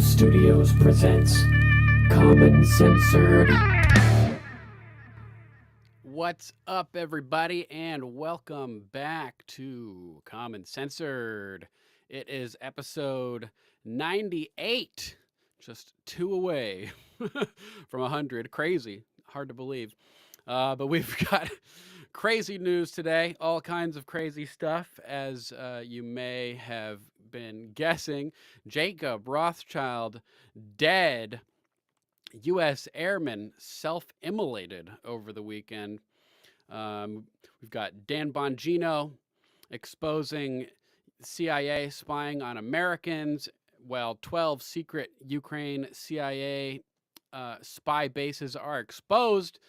Studios presents Common Censored. What's up, everybody, and welcome back to Common Censored. It is episode 98, just 2 away from 100. Crazy, hard to believe. But we've got crazy news today, all kinds of crazy stuff, as you may have been guessing. Jacob Rothschild dead. U.S. airman self-immolated over the weekend. We've got Dan Bongino exposing CIA spying on Americans, while 12 secret Ukraine CIA spy bases are exposed,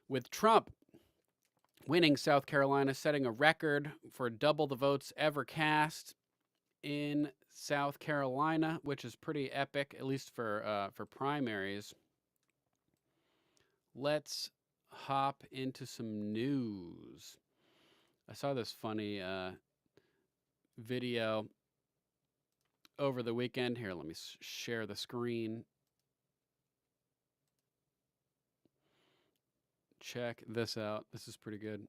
with Trump winning South Carolina, setting a record for double the votes ever cast in South Carolina, which is pretty epic, at least for primaries. Let's hop into some news. I saw this funny video over the weekend. Here, let me share the screen. Check this out. This is pretty good.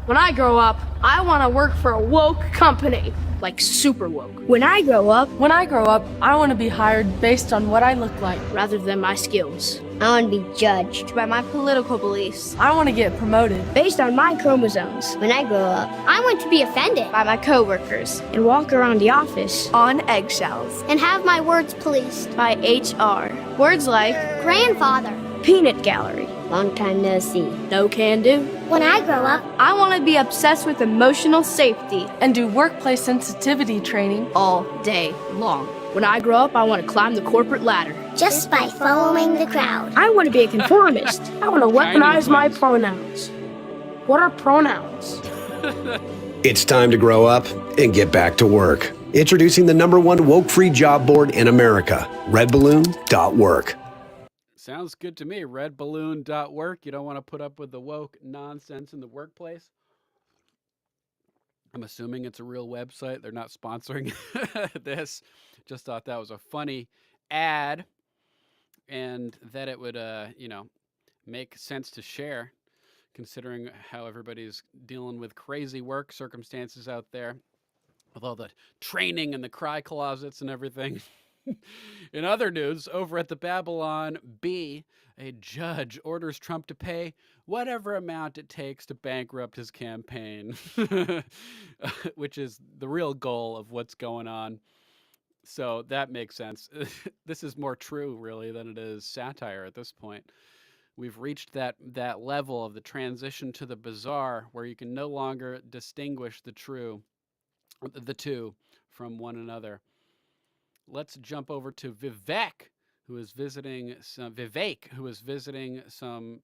When I grow up, I want to work for a woke company, like super woke. When I grow up, I want to be hired based on what I look like, rather than my skills. I want to be judged by my political beliefs. I want to get promoted Based on my chromosomes. When I grow up, I want to be offended by my coworkers And walk around the office on eggshells and have my words policed by HR. Words like grandfather, peanut gallery. long time no see. no can do. When I grow up, I want to be obsessed with emotional safety and do workplace sensitivity training all day long. When I grow up, I want to climb the corporate ladder. just by following the crowd. I want to be a conformist. I want to weaponize my pronouns. What are pronouns? It's time to grow up and get back to work. Introducing the #1 woke-free job board in America, redballoon.work. Sounds good to me. Redballoon.work. You don't want to put up with the woke nonsense in the workplace. I'm assuming it's a real website. They're not sponsoring this. Just thought that was a funny ad, and that it would, make sense to share, considering how everybody's dealing with crazy work circumstances out there, with all the training and the cry closets and everything. In other news, over at the Babylon Bee, a judge orders Trump to pay whatever amount it takes to bankrupt his campaign, which is the real goal of what's going on. So that makes sense. This is more true, really, than it is satire at this point. We've reached that level of the transition to the bizarre, where you can no longer distinguish the two from one another. Let's jump over to Vivek, who is visiting some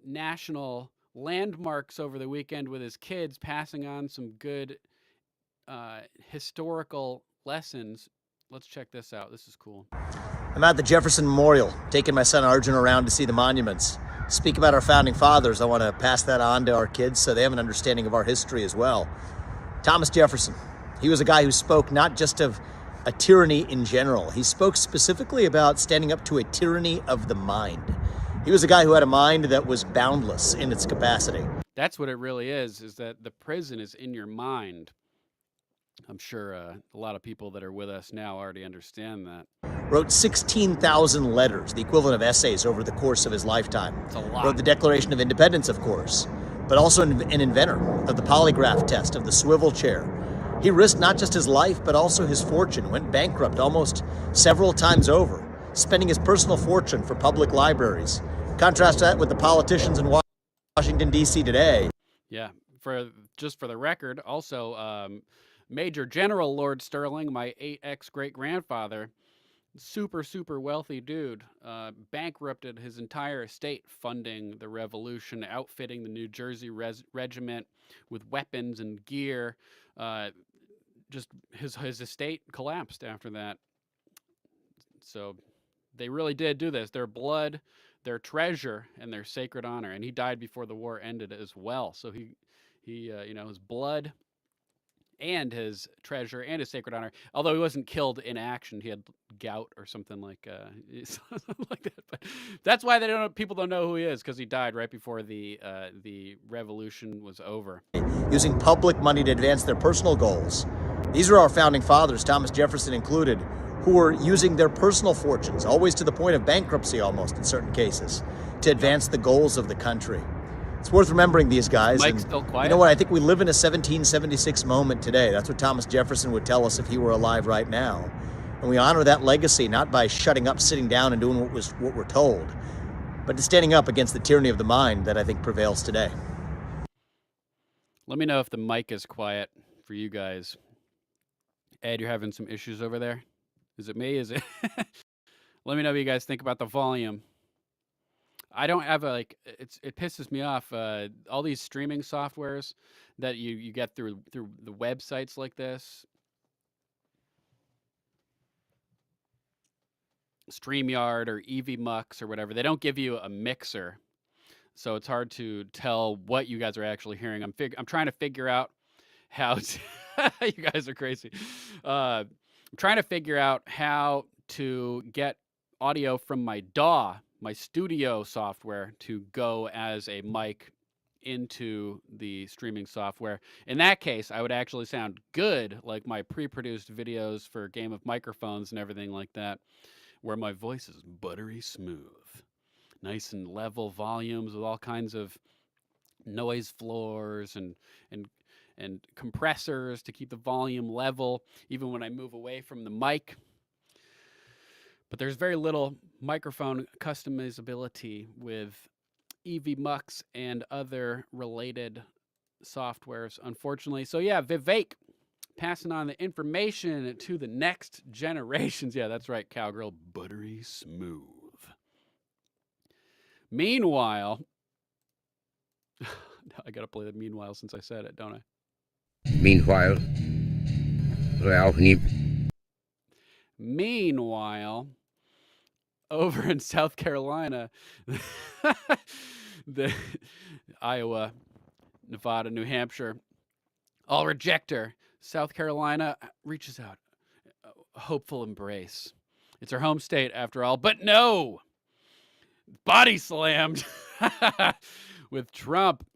national landmarks over the weekend with his kids, passing on some good historical lessons. Let's check this out. This is cool. I'm at the Jefferson Memorial, taking my son Arjun around to see the monuments. Speak about our founding fathers. I want to pass that on to our kids so they have an understanding of our history as well. Thomas Jefferson, he was a guy who spoke not just of a tyranny in general. He spoke specifically about standing up to a tyranny of the mind. He was a guy who had a mind that was boundless in its capacity. That's what it really is that the prison is in your mind. I'm sure a lot of people that are with us now already understand that. Wrote 16,000 letters, the equivalent of essays, over the course of his lifetime. It's a lot. Wrote the Declaration of Independence, of course, but also an inventor of the polygraph test, of the swivel chair. He risked not just his life, but also his fortune, went bankrupt almost several times over, spending his personal fortune for public libraries. Contrast that with the politicians in Washington, D.C. today. Yeah, for the record, also, Major General Lord Sterling, my 8X great-grandfather, super, super wealthy dude, bankrupted his entire estate funding the revolution, outfitting the New Jersey regiment with weapons and gear. Just his estate collapsed after that. So they really did do this. Their blood, their treasure, and their sacred honor. And he died before the war ended as well. So he his blood and his treasure and his sacred honor. Although he wasn't killed in action, he had gout or something like like that. But that's why people don't know who he is, because he died right before the revolution was over. Using public money to advance their personal goals. These are our founding fathers, Thomas Jefferson included, who were using their personal fortunes, always to the point of bankruptcy almost in certain cases, to advance the goals of the country. It's worth remembering these guys. Mike's still quiet. You know what? I think we live in a 1776 moment today. That's what Thomas Jefferson would tell us if he were alive right now. And we honor that legacy not by shutting up, sitting down, and doing what we're told, but to standing up against the tyranny of the mind that I think prevails today. Let me know if the mic is quiet for you guys. Ed, you're having some issues over there? Is it me? Is it? Let me know what you guys think about the volume. I don't have it pisses me off. All these streaming softwares that you get through the websites like this. StreamYard or EVMux or whatever. They don't give you a mixer. So it's hard to tell what you guys are actually hearing. I'm trying to figure out how to you guys are crazy. I'm trying to figure out how to get audio from my DAW, my studio software, to go as a mic into the streaming software. In that case, I would actually sound good, like my pre-produced videos for Game of Microphones and everything like that, where my voice is buttery smooth. Nice and level volumes with all kinds of noise floors and compressors to keep the volume level, even when I move away from the mic. But there's very little microphone customizability with EVMux and other related softwares, unfortunately. So yeah, Vivek, passing on the information to the next generations. Yeah, that's right, cowgirl, buttery smooth. Meanwhile, I gotta play the meanwhile since I said it, don't I? Meanwhile, over in South Carolina, the Iowa, Nevada, New Hampshire, all reject her. South Carolina reaches out, a hopeful embrace. It's her home state after all, but no, body slammed with Trump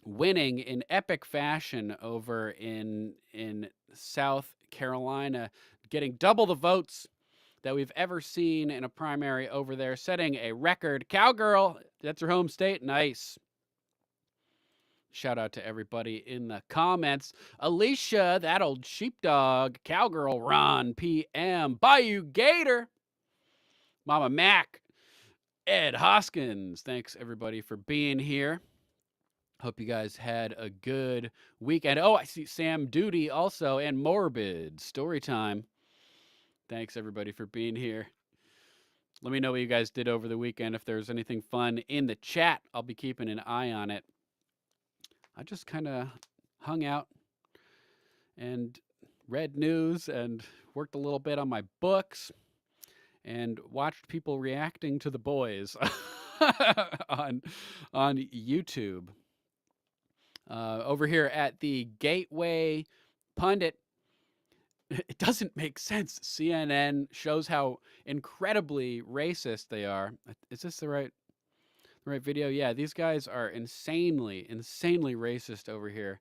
winning in epic fashion over in South Carolina, getting double the votes that we've ever seen in a primary over there, setting a record. Cowgirl, that's her home state. Nice. Shout out to everybody in the comments. Alicia, that old sheepdog. Cowgirl, Ron, PM. Bayou Gator. Mama Mac. Ed Hoskins. Thanks, everybody, for being here. Hope you guys had a good weekend. Oh, I see Sam Duty also, and Morbid. Story time. Thanks, everybody, for being here. Let me know what you guys did over the weekend. If there's anything fun in the chat, I'll be keeping an eye on it. I just kind of hung out and read news and worked a little bit on my books and watched people reacting to the boys on YouTube. Over here at the Gateway Pundit, it doesn't make sense. CNN shows how incredibly racist they are. Is this the right video? Yeah, these guys are insanely racist over here.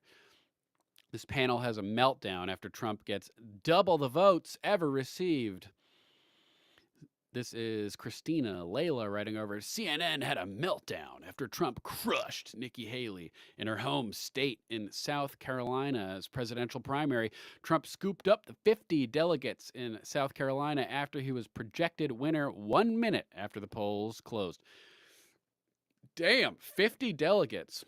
This panel has a meltdown after Trump gets double the votes ever received. This is Christina Layla writing over, CNN had a meltdown after Trump crushed Nikki Haley in her home state in South Carolina's presidential primary. Trump scooped up the 50 delegates in South Carolina after he was projected winner 1 minute after the polls closed. Damn, 50 delegates.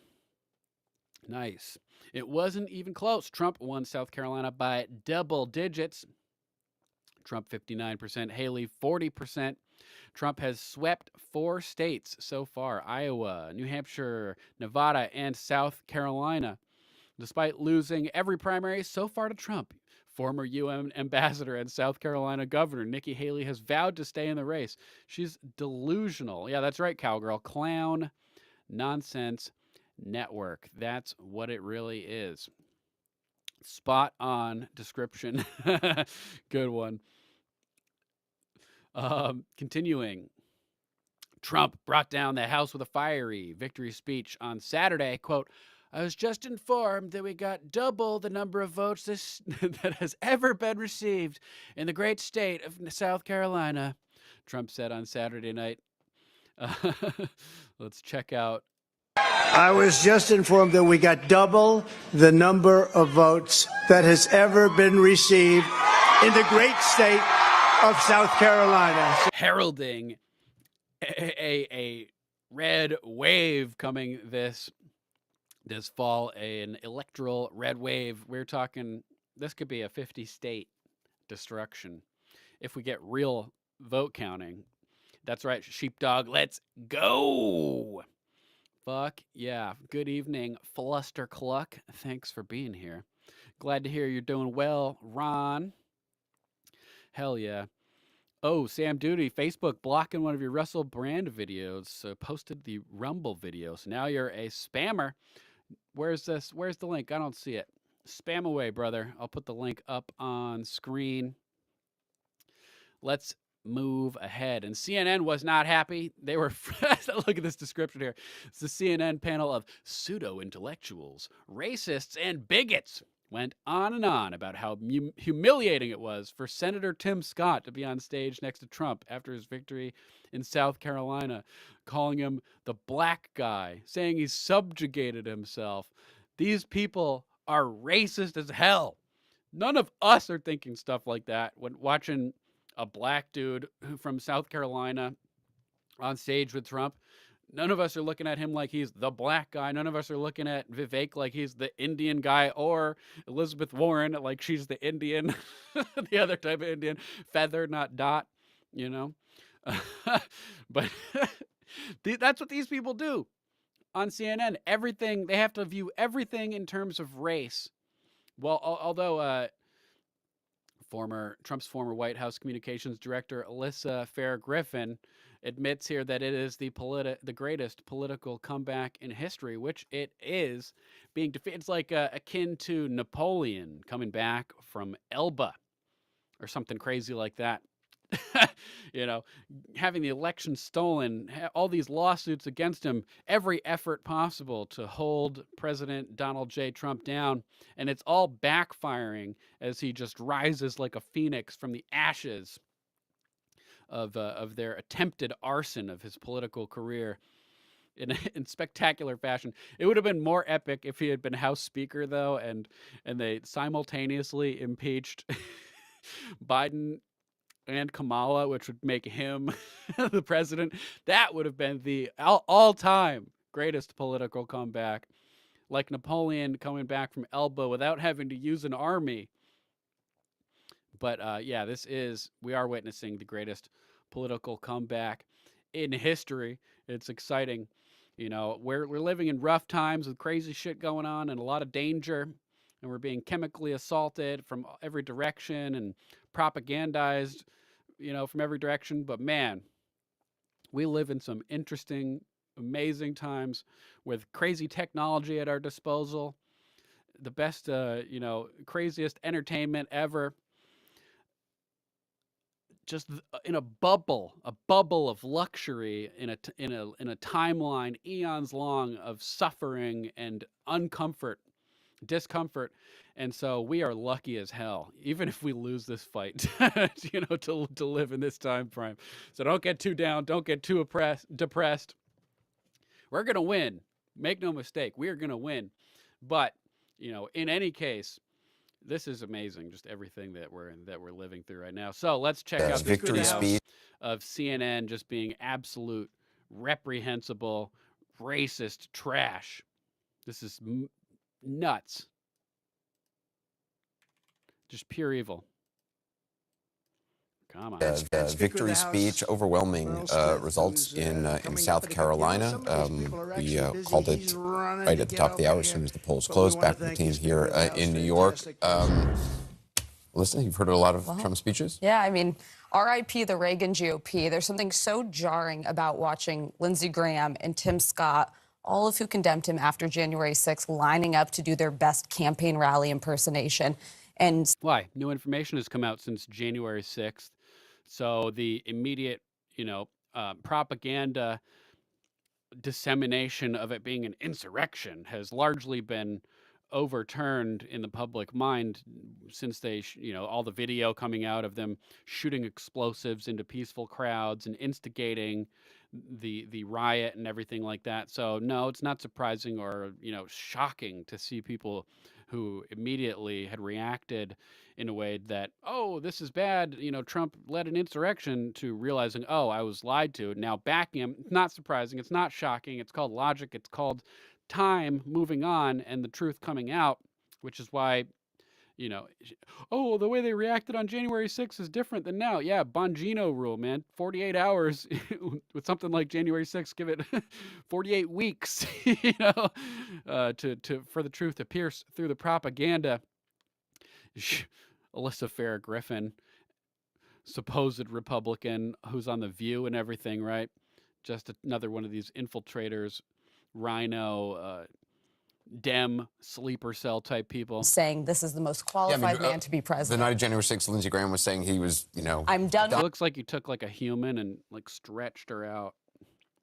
Nice. It wasn't even close. Trump won South Carolina by double digits. Trump 59%, Haley 40%. Trump has swept 4 states so far: Iowa, New Hampshire, Nevada, and South Carolina. Despite losing every primary so far to Trump, former UN ambassador and South Carolina governor Nikki Haley has vowed to stay in the race. She's delusional. Yeah, that's right, cowgirl. Clown nonsense network. That's what it really is. Spot on description. Good one. Continuing. Trump brought down the House with a fiery victory speech on Saturday. Quote, "I was just informed that we got double the number of votes that has ever been received in the great state of South Carolina," Trump said on Saturday night. Let's check out. "I was just informed that we got double the number of votes that has ever been received in the great state of South Carolina." Heralding a red wave coming this fall, an electoral red wave. We're talking, this could be a 50-state destruction if we get real vote counting. That's right, sheepdog, let's go. Fuck yeah. Good evening, Fluster Cluck. Thanks for being here. Glad to hear you're doing well, Ron. Hell yeah. Oh, Sam Duty, Facebook blocking one of your Russell Brand videos. So posted the Rumble video. So now you're a spammer. Where's this? Where's the link? I don't see it. Spam away, brother. I'll put the link up on screen. Let's move ahead. And CNN was not happy. They were, look at this description here. It's the CNN panel of pseudo-intellectuals, racists, and bigots. Went on and on about how humiliating it was for Senator Tim Scott to be on stage next to Trump after his victory in South Carolina, calling him the black guy, saying he subjugated himself. These people are racist as hell. None of us are thinking stuff like that when watching a black dude from South Carolina on stage with Trump. None of us are looking at him like he's the black guy. None of us are looking at Vivek like he's the Indian guy, or Elizabeth Warren like she's the Indian, the other type of Indian, feather, not dot, you know. But that's what these people do on CNN. Everything, they have to view everything in terms of race. Well, although Trump's former White House communications director, Alyssa Fair Griffin, admits here that it is the greatest political comeback in history, which it is. Being defeated, it's like akin to Napoleon coming back from Elba or something crazy like that. You know, having the election stolen, all these lawsuits against him, every effort possible to hold President Donald J. Trump down, and it's all backfiring as he just rises like a phoenix from the ashes of their attempted arson of his political career in spectacular fashion. It would have been more epic if he had been House Speaker, though, and they simultaneously impeached Biden and Kamala, which would make him the president. That would have been the all-time greatest political comeback, like Napoleon coming back from Elba without having to use an army. But yeah, we are witnessing the greatest political comeback in history. It's exciting. You know, we're living in rough times with crazy shit going on and a lot of danger, and we're being chemically assaulted from every direction and propagandized, you know, from every direction. But man, we live in some interesting, amazing times with crazy technology at our disposal, the best, you know, craziest entertainment ever. Just in a bubble of luxury, in a timeline eons long of suffering and discomfort. And so we are lucky as hell, even if we lose this fight, you know, to live in this time frame. So don't get too down. Don't get too depressed. We're going to win. Make no mistake. We are going to win. But, you know, in any case, this is amazing, just everything that we're living through right now. So let's check out this video of CNN just being absolute reprehensible, racist trash. This is nuts. Just pure evil. Come on. The victory speech, overwhelming results in South Carolina. We called it right at the top of the hour as soon as the polls closed. Back with the team here in New York. Listen, you've heard a lot of Trump speeches? Yeah, I mean, RIP the Reagan GOP. There's something so jarring about watching Lindsey Graham and Tim Scott, all of who condemned him after January 6th, lining up to do their best campaign rally impersonation. And why? New information has come out since January 6th. So the immediate, propaganda dissemination of it being an insurrection has largely been overturned in the public mind since they, all the video coming out of them shooting explosives into peaceful crowds and instigating the riot and everything like that. So no, it's not surprising or, shocking to see people who immediately had reacted in a way that, oh, this is bad, Trump led an insurrection, to realizing, oh, I was lied to. Now backing him, it's not surprising, it's not shocking, it's called logic, it's called time moving on and the truth coming out, which is why, oh, the way they reacted on January 6th is different than now. Yeah, Bongino rule, man. 48 hours with something like January 6th, give it 48 weeks, for the truth to pierce through the propaganda. Alyssa Farrah Griffin, supposed Republican who's on The View and everything, right? Just another one of these infiltrators, rhino, Dem, sleeper cell type people. saying this is the most qualified man to be The president. night of January 6th, Lindsey Graham was saying he was, I'm done. It looks like you took like a human and like stretched her out.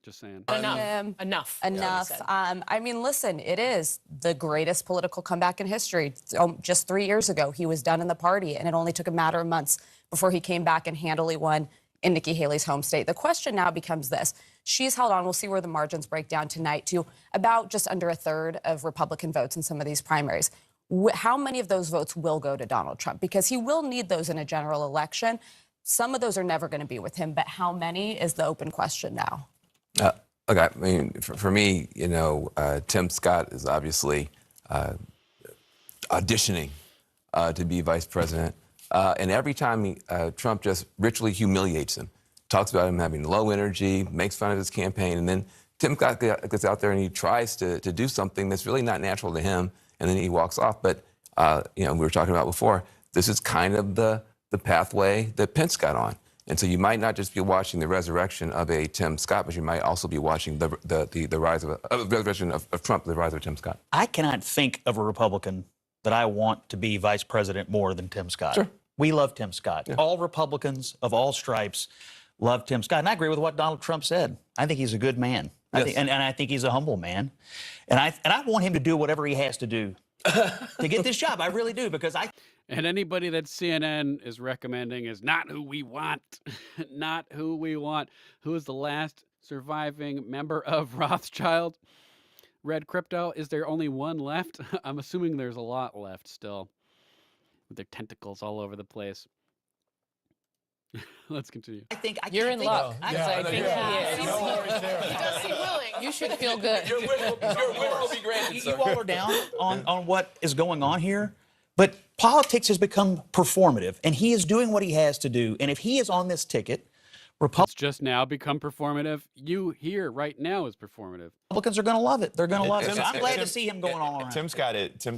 Just saying. Enough. I mean, listen, it is the greatest political comeback in history. Just 3 years ago, he was done in the party, and it only took a matter of months before he came back and handily won in Nikki Haley's home state. The question now becomes this. She's held on, we'll see where the margins break down tonight, to about just under a third of Republican votes in some of these primaries. How many of those votes will go to Donald Trump? Because he will need those in a general election. Some of those are never going to be with him, but how many is the open question now? Look, I mean, for me, Tim Scott is obviously auditioning to be vice president. And every time Trump just ritually humiliates him, talks about him having low energy, makes fun of his campaign, and then Tim Scott gets out there and he tries to do something that's really not natural to him, and then he walks off. But, we were talking about before, this is kind of the pathway that Pence got on. And so you might not just be watching the resurrection of a Tim Scott, but you might also be watching the rise of a resurrection of Trump, the rise of Tim Scott. I cannot think of a Republican that I want to be vice president more than Tim Scott. Sure. We love Tim Scott. Yeah. All Republicans of all stripes love Tim Scott. And I agree with what Donald Trump said. I think he's a good man. Yes. And I think he's a humble man. And I want him to do whatever he has to do to get this job. I really do, because And anybody that CNN is recommending is not who we want. Not who we want. Who is the last surviving member of Rothschild? Red Crypto, is there only one left? I'm assuming there's a lot left still, with their tentacles all over the place. Let's continue. You're in luck. I think he is. He does seem willing. You should feel good. Your will will be granted, you all are down on what is going on here. But politics has become performative, and he is doing what he has to do. And if he is on this ticket, It's just now become performative. You here right now is performative. Republicans are going to love it. They're going to love it. So I'm glad to see him going all around. Tim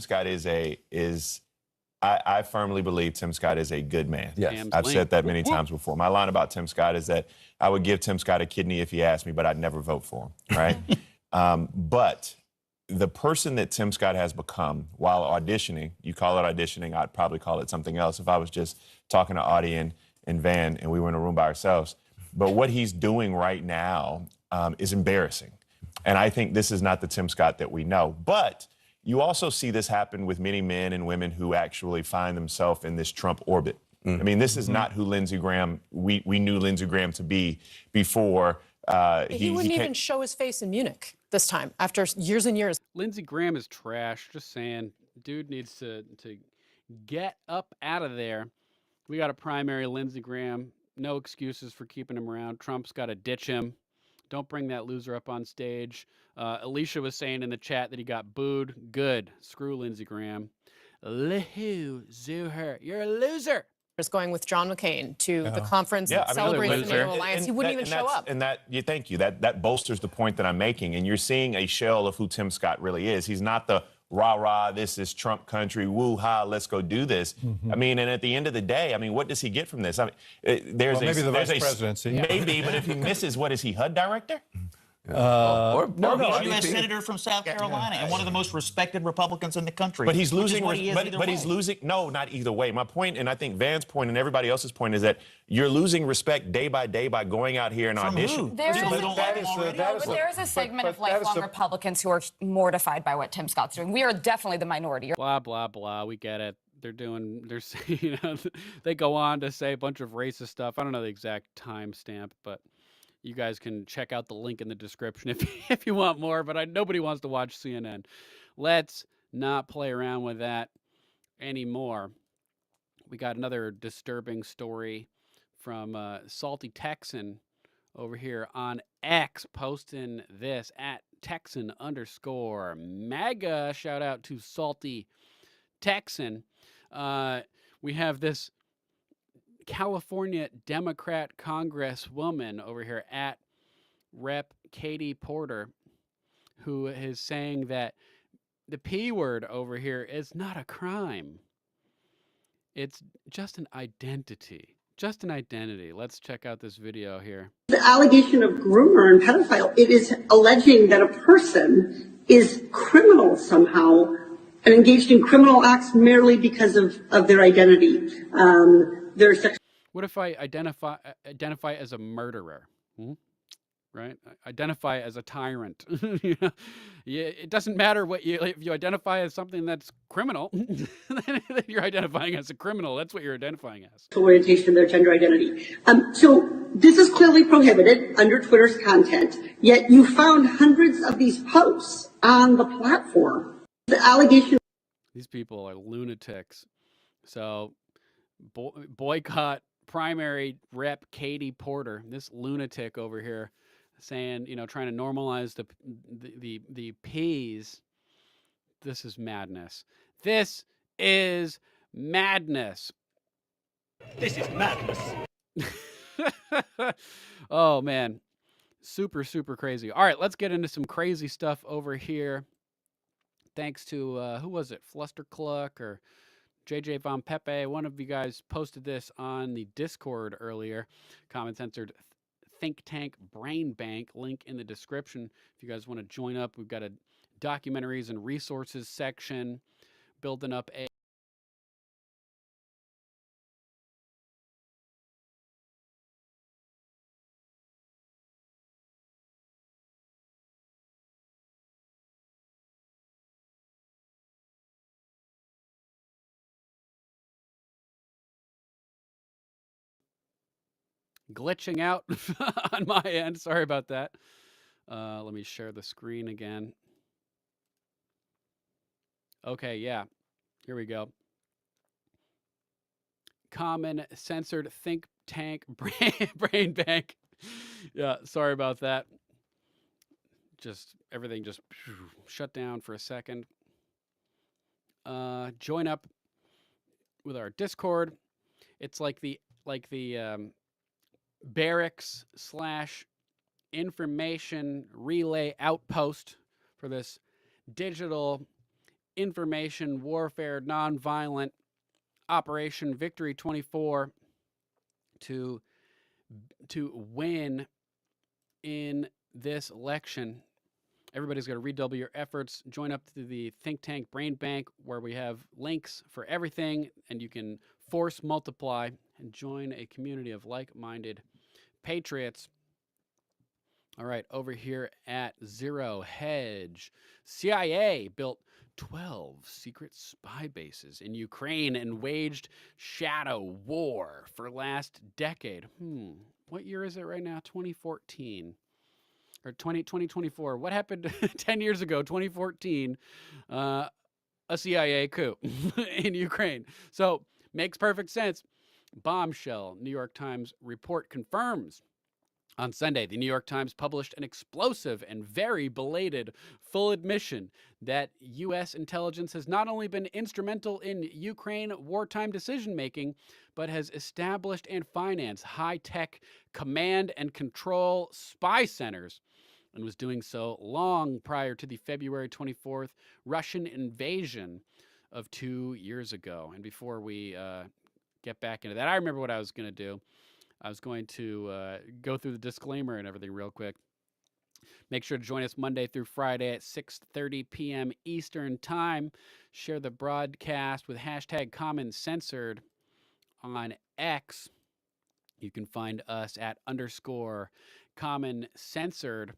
Scott is I firmly believe Tim Scott is a good man. Yes. I've said that many times before. My line about Tim Scott is that I would give Tim Scott a kidney if he asked me, but I'd never vote for him, right? But the person that Tim Scott has become while auditioning, you call it auditioning, I'd probably call it something else if I was just talking to Audie and Van and we were in a room by ourselves. But what he's doing right now is embarrassing. And I think this is not the Tim Scott that we know. But you also see this happen with many men and women who actually find themselves in this Trump orbit. I mean, this is not who Lindsey Graham, we knew Lindsey Graham to be before. He wouldn't even show his face in Munich this time, after years and years. Lindsey Graham is trash, just saying. Dude needs to get up out of there. We got a primary Lindsey Graham. No excuses for keeping him around. Trump's got to ditch him. Don't bring that loser up on stage. Alicia was saying in the chat that he got booed. Good. Screw Lindsey Graham. Loser. You're a loser. was going with John McCain to the conference that celebrates the NATO alliance. He wouldn't even show up. And thank you. That bolsters the point that I'm making. And you're seeing a shell of who Tim Scott really is. He's not the rah-rah, this is Trump country, woo-ha, let's go do this. I mean, and at the end of the day, I mean, what does he get from this? I mean, maybe the vice presidency. Maybe, but if he misses, what is he, HUD director? He's a U.S. senator from South Carolina and one of the most respected Republicans in the country. But he's losing. But he's losing. No, not either way. My point, and I think Van's point, and everybody else's point, is that you're losing respect day by day by going out here and auditioning. There is a segment of lifelong Republicans who are mortified by what Tim Scott's doing. We are definitely the minority. Blah blah blah. We get it. They're saying, you know, they go on to say a bunch of racist stuff. I don't know the exact timestamp, but you guys can check out the link in the description if you want more, but nobody wants to watch CNN. Let's not play around with that anymore. We got another disturbing story from Salty Texan over here on X, posting this at Texan_MAGA. Shout out to Salty Texan. We have this California Democrat Congresswoman over here at Rep. Katie Porter, who is saying that the P word over here is not a crime. It's just an identity. Just an identity. Let's check out this video here. The allegation of groomer and pedophile, it is alleging that a person is criminal somehow and engaged in criminal acts merely because of their identity. What if I identify as a murderer? Right? Identify as a tyrant. You know? Yeah, it doesn't matter if you identify as something that's criminal, then you're identifying as a criminal. That's what you're identifying as. Orientation, their gender identity. So this is clearly prohibited under Twitter's content, yet you found hundreds of these posts on the platform. The allegation. These people are lunatics. So boycott primary rep Katie Porter, this lunatic over here, saying, you know, trying to normalize the P's. This is madness. This is madness. This is madness. Oh man, super crazy. All right, let's get into some crazy stuff over here. Thanks to who was it, Flustercluck or JJ Von Pepe? One of you guys posted this on the Discord earlier. Common Censored Think Tank Brain Bank, link in the description. If you guys want to join up, we've got a documentaries and resources section, building up a glitching out on my end. Sorry about that. Let me share the screen again. Okay, yeah. Here we go. Common Censored Think Tank Brain Bank. Yeah, sorry about that. Everything just shut down for a second. Join up with our Discord. It's like the barracks / information relay outpost for this digital information warfare nonviolent Operation Victory 24 to win in this election. Everybody's got to redouble your efforts. Join up to the Think Tank Brain Bank, where we have links for everything, and you can force multiply and join a community of like-minded patriots. All right, over here at Zero Hedge, CIA built 12 secret spy bases in Ukraine and waged shadow war for last decade. What year is it right now? 2014 or 2024. What happened 10 years ago, 2014? A CIA coup in Ukraine. So makes perfect sense. Bombshell. New York Times report confirms On Sunday, the New York Times published an explosive and very belated full admission that U.S. intelligence has not only been instrumental in Ukraine wartime decision-making, but has established and financed high-tech command and control spy centers, and was doing so long prior to the February 24th Russian invasion of 2 years ago. And before we get back into that, I remember what I was going to do. I was going to go through the disclaimer and everything real quick. Make sure to join us Monday through Friday at 6:30 p.m. Eastern Time. Share the broadcast with hashtag #CommonCensored on X. You can find us at _CommonCensored.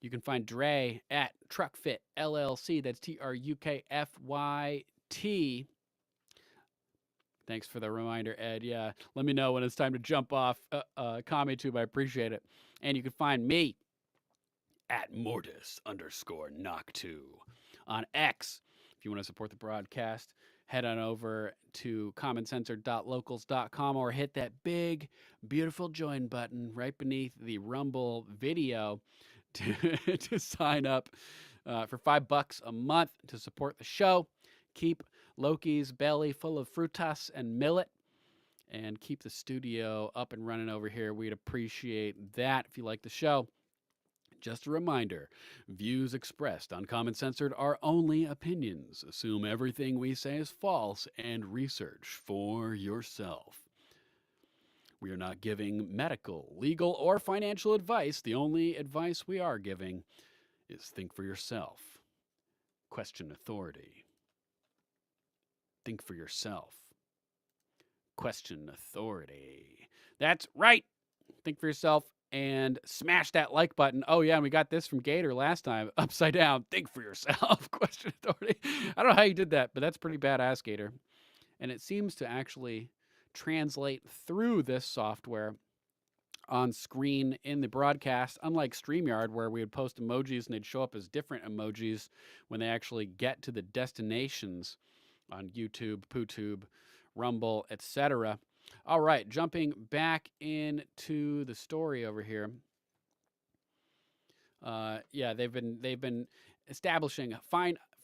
You can find Dre at TruckFit LLC. That's TRUKFYT. Thanks for the reminder, Ed. Yeah, let me know when it's time to jump off CommieTube. I appreciate it. And you can find me at Mortis_Knock2 on X. If you want to support the broadcast, head on over to commoncensored.locals.com or hit that big, beautiful join button right beneath the Rumble video to sign up for $5 a month to support the show. Keep Loki's belly full of frutas and millet, and keep the studio up and running over here. We'd appreciate that if you like the show. Just a reminder, views expressed on Common Censored are only opinions. Assume everything we say is false and research for yourself. We are not giving medical, legal, or financial advice. The only advice we are giving is think for yourself. Question authority. Think for yourself. Question authority. That's right. Think for yourself and smash that like button. Oh, yeah, and we got this from Gator last time. Upside down. Think for yourself. Question authority. I don't know how you did that, but that's pretty badass, Gator. And it seems to actually translate through this software on screen in the broadcast, unlike StreamYard, where we would post emojis and they'd show up as different emojis when they actually get to the destinations on YouTube, PooTube, Rumble, etc. All right, jumping back into the story over here. Yeah, they've been establishing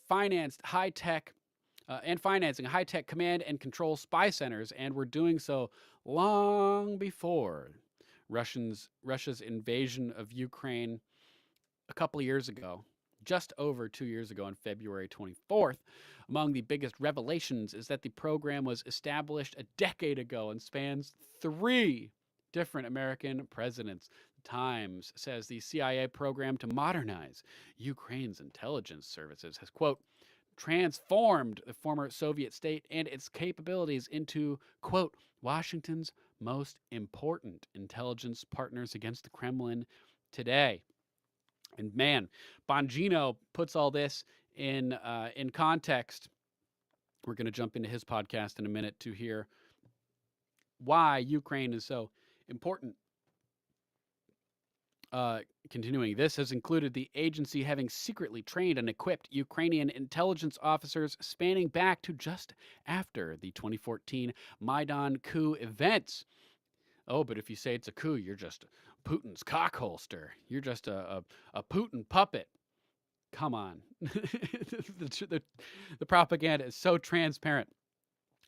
financing high-tech command and control spy centers, and we're doing so long before Russia's invasion of Ukraine a couple of years ago. Just over 2 years ago on February 24th. Among the biggest revelations is that the program was established a decade ago and spans 3 different American presidents. The Times says the CIA program to modernize Ukraine's intelligence services has, quote, transformed the former Soviet state and its capabilities into, quote, Washington's most important intelligence partners against the Kremlin today. And man, Bongino puts all this in context. We're going to jump into his podcast in a minute to hear why Ukraine is so important. Continuing, this has included the agency having secretly trained and equipped Ukrainian intelligence officers spanning back to just after the 2014 Maidan coup events. Oh, but if you say it's a coup, you're just Putin's cockholster. You're just a Putin puppet. Come on. the propaganda is so transparent,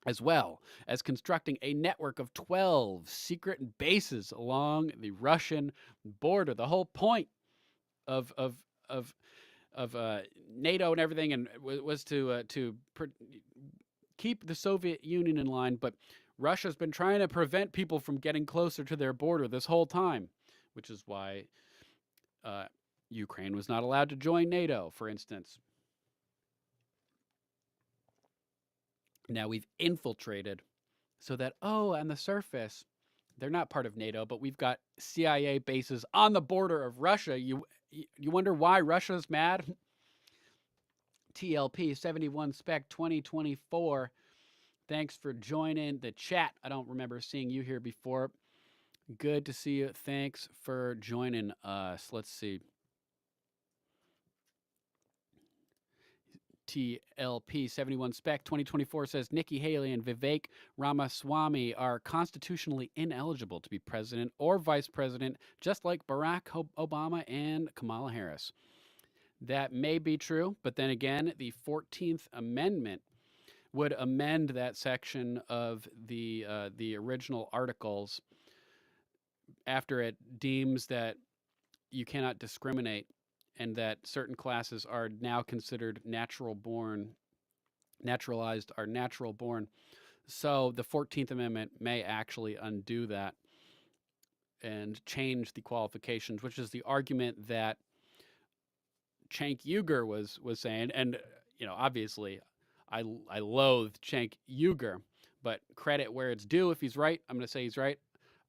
as well as constructing a network of 12 secret bases along the Russian border. The whole point of NATO and everything and was to keep the Soviet Union in line, but Russia's been trying to prevent people from getting closer to their border this whole time, which is why Ukraine was not allowed to join NATO, for instance. Now we've infiltrated so that, on the surface, they're not part of NATO, but we've got CIA bases on the border of Russia. You wonder why Russia's mad? TLP 71 Spec 2024. Thanks for joining the chat. I don't remember seeing you here before. Good to see you. Thanks for joining us. Let's see. TLP 71 Spec 2024 says Nikki Haley and Vivek Ramaswamy are constitutionally ineligible to be president or vice president, just like Barack Obama and Kamala Harris. That may be true, but then again, the 14th Amendment would amend that section of the original articles after it deems that you cannot discriminate and that certain classes are now considered natural born. So the 14th Amendment may actually undo that and change the qualifications, which is the argument that Cenk Uygur was saying. And, obviously I loathe Cenk Uygur, but credit where it's due. If he's right, I'm going to say he's right.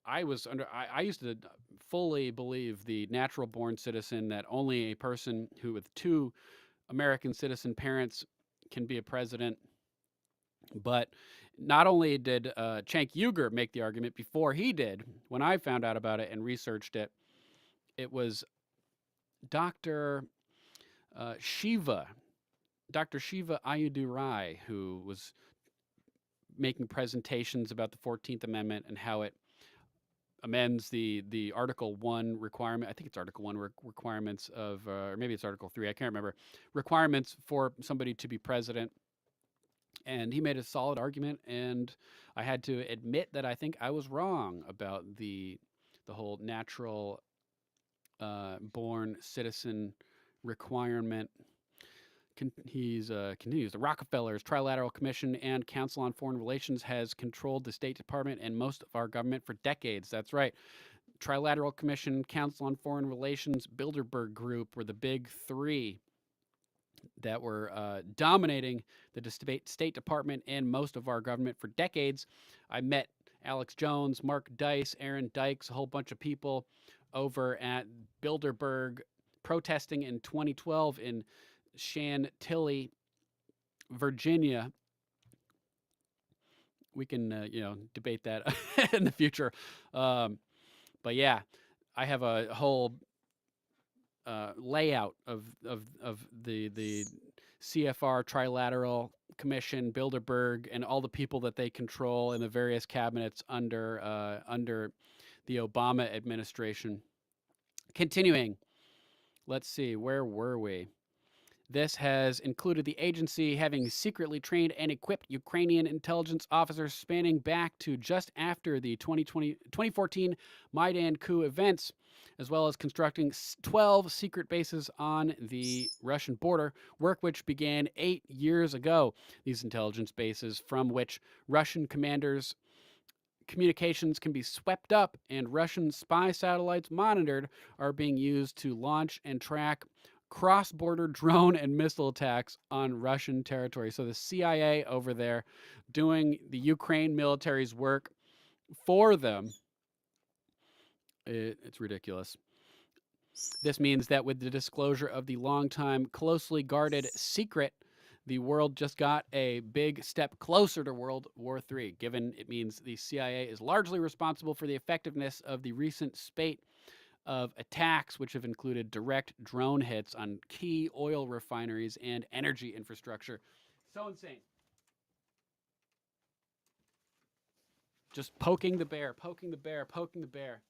I used to fully believe the natural born citizen, that only a person who with 2 American citizen parents can be a president. But not only did Cenk Uygur make the argument before he did, when I found out about it and researched it, it was Dr. Shiva Ayyadurai, who was making presentations about the 14th Amendment and how it amends the Article 1 requirement. I think it's Article 1 requirements of, or maybe it's Article 3, I can't remember, requirements for somebody to be president. And he made a solid argument, and I had to admit that I think I was wrong about the whole natural born citizen requirement. He's continues. The Rockefellers Trilateral Commission and Council on Foreign Relations has controlled the State Department and most of our government for decades. That's right. Trilateral Commission, Council on Foreign Relations, Bilderberg Group were the big 3 that were dominating the State Department and most of our government for decades. I met Alex Jones, Mark Dice, Aaron Dykes, a whole bunch of people over at Bilderberg protesting in 2012 in Chantilly, Virginia. We can, debate that in the future. But yeah, I have a whole layout of the CFR Trilateral Commission, Bilderberg, and all the people that they control in the various cabinets under the Obama administration. Continuing, let's see, where were we? This has included the agency having secretly trained and equipped Ukrainian intelligence officers spanning back to just after the 2014 Maidan coup events, as well as constructing 12 secret bases on the Russian border, work which began 8 years ago. These intelligence bases, from which Russian commanders' communications can be swept up and Russian spy satellites monitored, are being used to launch and track cross-border drone and missile attacks on Russian territory. So the CIA over there doing the Ukraine military's work for them. It's ridiculous. This means that with the disclosure of the long-time closely guarded secret, the world just got a big step closer to World War III, given it means the CIA is largely responsible for the effectiveness of the recent spate of attacks, which have included direct drone hits on key oil refineries and energy infrastructure. So insane. Just poking the bear, poking the bear, poking the bear.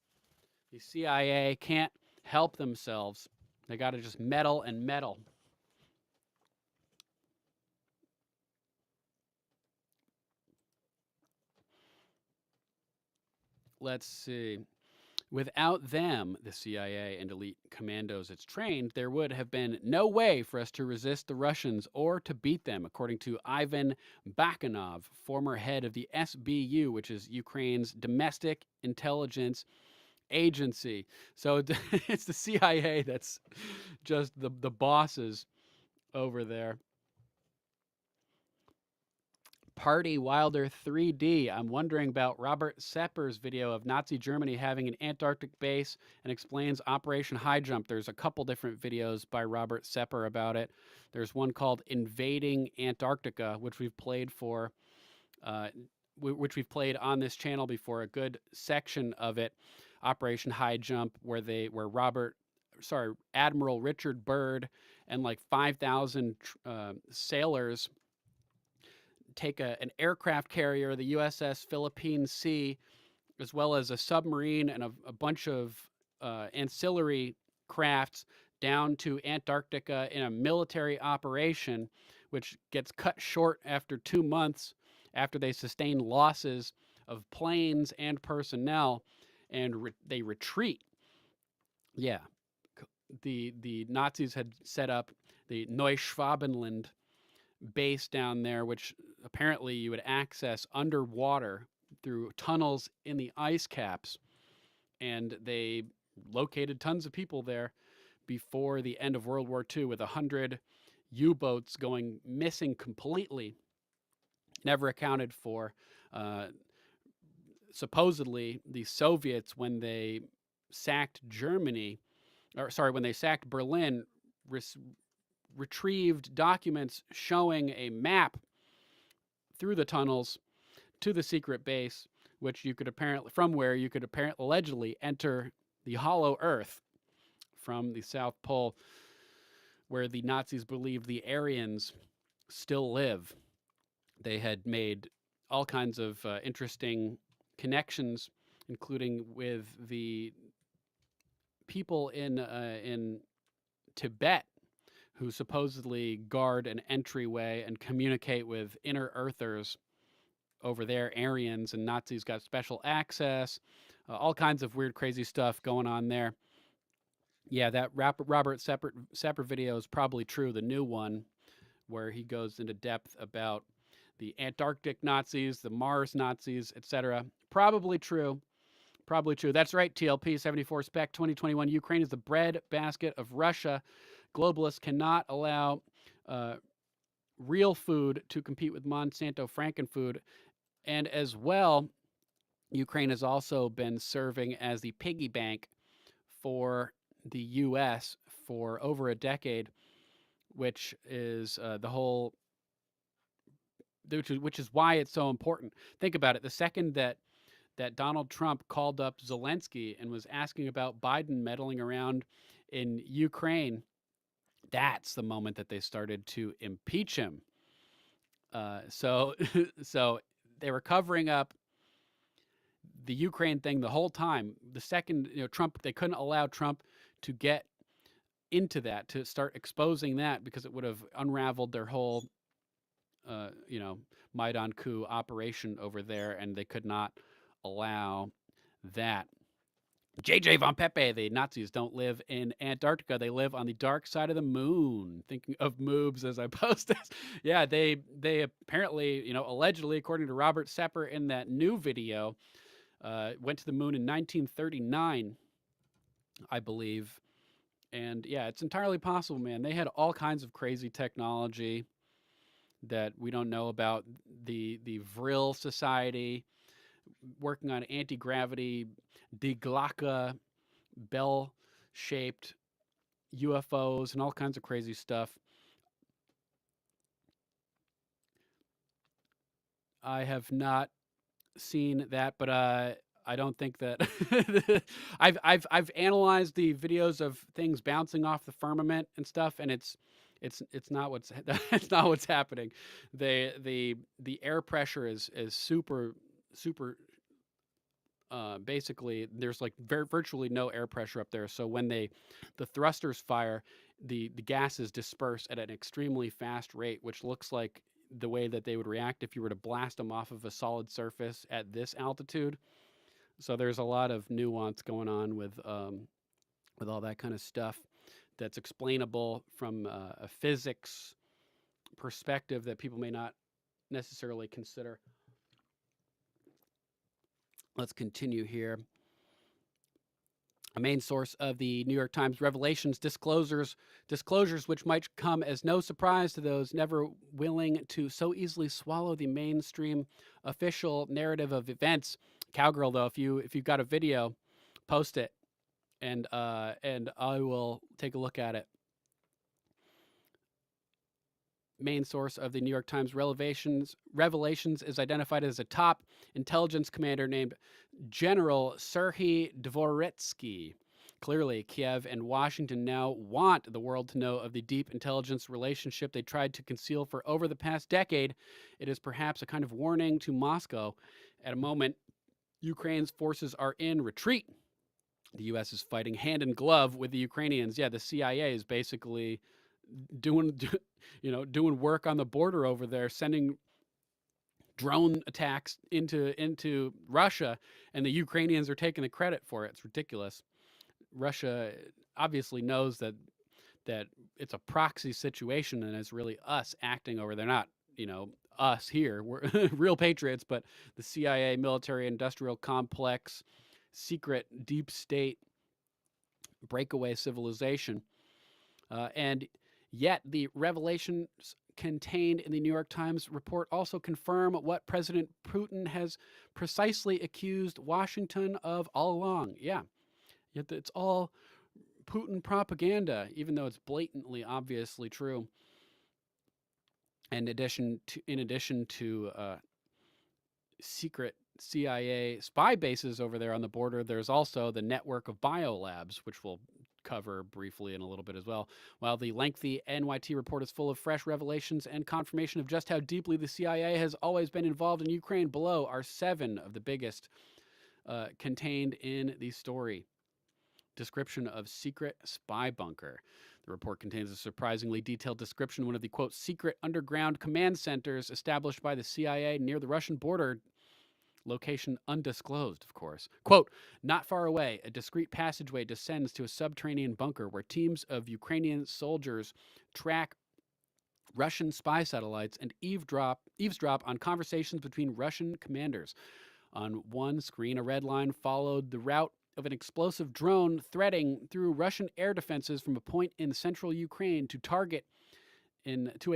The CIA can't help themselves. They got to just meddle and meddle. Let's see. Without them, the CIA and elite commandos it's trained, there would have been no way for us to resist the Russians or to beat them, according to Ivan Bakanov, former head of the SBU, which is Ukraine's domestic intelligence agency. So it's the CIA that's just the bosses over there. Party Wilder 3D. I'm wondering about Robert Sepper's video of Nazi Germany having an Antarctic base and explains Operation High Jump. There's a couple different videos by Robert Sepper about it. There's one called Invading Antarctica, which we've played on this channel before. A good section of it, Operation High Jump, where Robert Admiral Richard Byrd and like 5,000 sailors take an aircraft carrier, the USS Philippine Sea, as well as a submarine and a bunch of ancillary crafts down to Antarctica in a military operation, which gets cut short after 2 months after they sustain losses of planes and personnel, and they retreat. Yeah, the Nazis had set up the Neuschwabenland base down there, which apparently you would access underwater through tunnels in the ice caps, and they located tons of people there before the end of World War II, with 100 U-boats going missing completely, never accounted for. Supposedly, the Soviets, when they sacked Germany, when they sacked Berlin, retrieved documents showing a map through the tunnels to the secret base, which from where you could allegedly enter the hollow earth from the South Pole, where the Nazis believed the Aryans still live. They had made all kinds of interesting connections, including with the people in Tibet, who supposedly guard an entryway and communicate with inner earthers over there, Aryans, and Nazis got special access. All kinds of weird, crazy stuff going on there. Yeah, that Robert Sepper video is probably true, the new one, where he goes into depth about the Antarctic Nazis, the Mars Nazis, etc. Probably true. Probably true. That's right, TLP 74 Spec 2021. Ukraine is the breadbasket of Russia. Globalists cannot allow real food to compete with Monsanto Frankenfood. And as well, Ukraine has also been serving as the piggy bank for the U.S. for over a decade, which is which is why it's so important. Think about it. The second that Donald Trump called up Zelensky and was asking about Biden meddling around in Ukraine, that's the moment that they started to impeach him. So they were covering up the Ukraine thing the whole time. The second, Trump, they couldn't allow Trump to get into that, to start exposing that, because it would have unraveled their whole, Maidan coup operation over there, and they could not allow that. JJ Von Pepe, the Nazis don't live in Antarctica. They live on the dark side of the moon. Thinking of moobs as I post this. Yeah, they apparently, allegedly, according to Robert Sepper in that new video, went to the moon in 1939, I believe. And yeah, it's entirely possible, man. They had all kinds of crazy technology that we don't know about. The Vril Society, working on anti-gravity, Diglaka, bell-shaped UFOs, and all kinds of crazy stuff. I have not seen that, but I don't think that I've analyzed the videos of things bouncing off the firmament and stuff, and it's not what's it's not what's happening. The air pressure is super. Basically, there's like virtually no air pressure up there. So when the thrusters fire, the gases disperse at an extremely fast rate, which looks like the way that they would react if you were to blast them off of a solid surface at this altitude. So there's a lot of nuance going on with all that kind of stuff that's explainable from a physics perspective that people may not necessarily consider. Let's continue here. A main source of the New York Times revelations, disclosures which might come as no surprise to those never willing to so easily swallow the mainstream official narrative of events. Cowgirl, though, if you've got a video, post it, and I will take a look at it. Main source of the New York Times revelations is identified as a top intelligence commander named General Serhiy Dvoretsky, Clearly, Kiev and Washington now want the world to know of the deep intelligence relationship they tried to conceal for over the past decade. It is perhaps a kind of warning to Moscow at a moment Ukraine's forces are in retreat. The U.S. is fighting hand in glove with the Ukrainians. Yeah, the CIA is basically doing work on the border over there, sending drone attacks into Russia, and the Ukrainians are taking the credit for it. It's ridiculous. Russia obviously knows that it's a proxy situation, and it's really us acting over there, not us here. We're real patriots, but the CIA, military-industrial complex, secret deep state breakaway civilization, and yet the revelations contained in the New York Times report also confirm what President Putin has precisely accused Washington of all along. Yeah, yet it's all Putin propaganda, even though it's blatantly, obviously true. In addition to secret CIA spy bases over there on the border, there's also the network of biolabs, which we'll cover briefly in a little bit as well. While the lengthy NYT report is full of fresh revelations and confirmation of just how deeply the CIA has always been involved in Ukraine, below are 7 of the biggest contained in the story. Description of secret spy bunker. The report contains a surprisingly detailed description of one of the, quote, secret underground command centers established by the CIA near the Russian border, location undisclosed, of course. Quote, not far away, a discreet passageway descends to a subterranean bunker where teams of Ukrainian soldiers track Russian spy satellites and eavesdrop on conversations between Russian commanders. On one screen, a red line followed the route of an explosive drone threading through Russian air defenses from a point in central Ukraine to a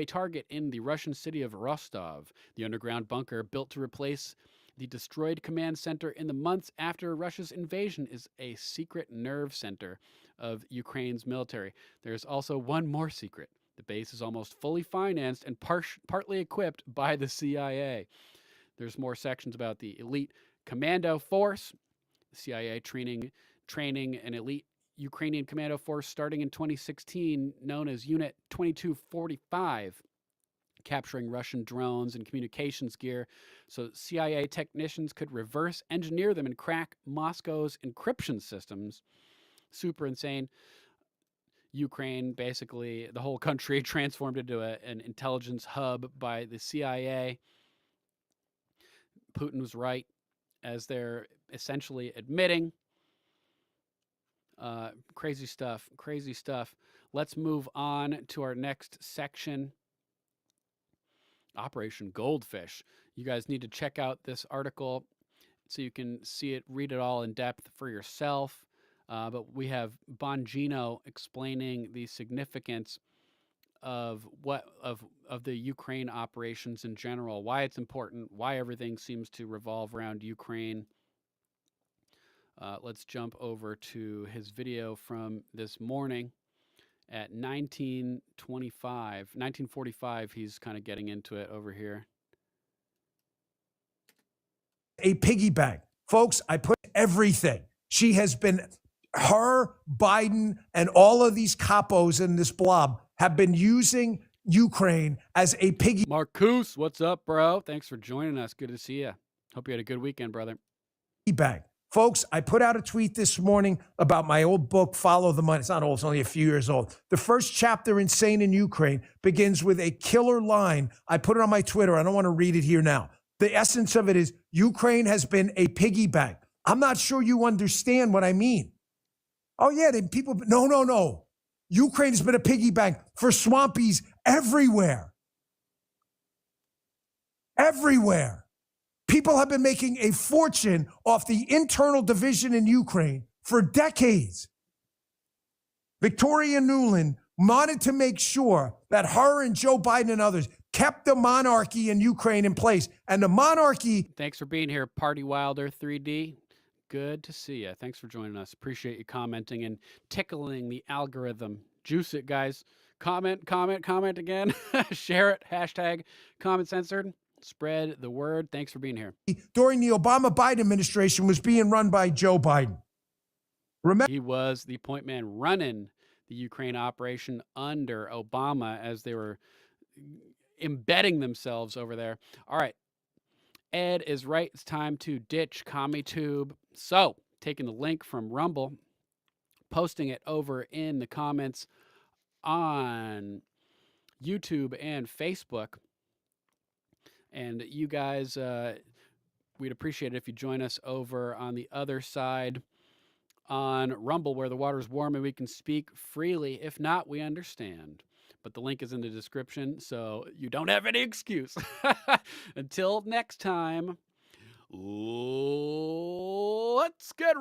target in the Russian city of Rostov. The underground bunker, built to replace the destroyed command center in the months after Russia's invasion, is a secret nerve center of Ukraine's military. There's also one more secret. The base is almost fully financed and partly equipped by the CIA. There's more sections about the elite commando force. The CIA training an elite Ukrainian commando force starting in 2016, known as Unit 2245, capturing Russian drones and communications gear so CIA technicians could reverse engineer them and crack Moscow's encryption systems. Super insane. Ukraine, basically the whole country, transformed into an intelligence hub by the CIA. Putin was right, as they're essentially admitting. Crazy stuff. Let's move on to our next section. Operation Goldfish. You guys need to check out this article so you can see it, read it all in depth for yourself. But we have Bongino explaining the significance of the Ukraine operations in general, why it's important, why everything seems to revolve around Ukraine. Let's jump over to his video from this morning at 1945. He's kind of getting into it over here. A piggy bank. Folks, I put everything. She has been, her, Biden, and all of these capos in this blob have been using Ukraine as a piggy. Marcus, what's up, bro? Thanks for joining us. Good to see you. Hope you had a good weekend, brother. Bank. Folks, I put out a tweet this morning about my old book, Follow the Money. It's not old, it's only a few years old. The first chapter, Insane in Ukraine, begins with a killer line. I put it on my Twitter. I don't want to read it here now. The essence of it is Ukraine has been a piggy bank. I'm not sure you understand what I mean. Oh, yeah, people, no. Ukraine has been a piggy bank for swampies everywhere. Everywhere. People have been making a fortune off the internal division in Ukraine for decades. Victoria Nuland wanted to make sure that her and Joe Biden and others kept the monarchy in Ukraine in place. And the monarchy... Thanks for being here, Party Wilder 3D. Good to see you. Thanks for joining us. Appreciate you commenting and tickling the algorithm. Juice it, guys. Comment again. Share it. Hashtag comment censored. Spread the word. Thanks for being here. During the Obama-Biden administration was being run by Joe Biden. He was the point man running the Ukraine operation under Obama as they were embedding themselves over there. All right. Ed is right. It's time to ditch CommiTube. So, taking the link from Rumble, posting it over in the comments on YouTube and Facebook. And you guys, we'd appreciate it if you join us over on the other side on Rumble, where the water's warm and we can speak freely. If not, we understand. But the link is in the description, so you don't have any excuse. Until next time, let's get ready.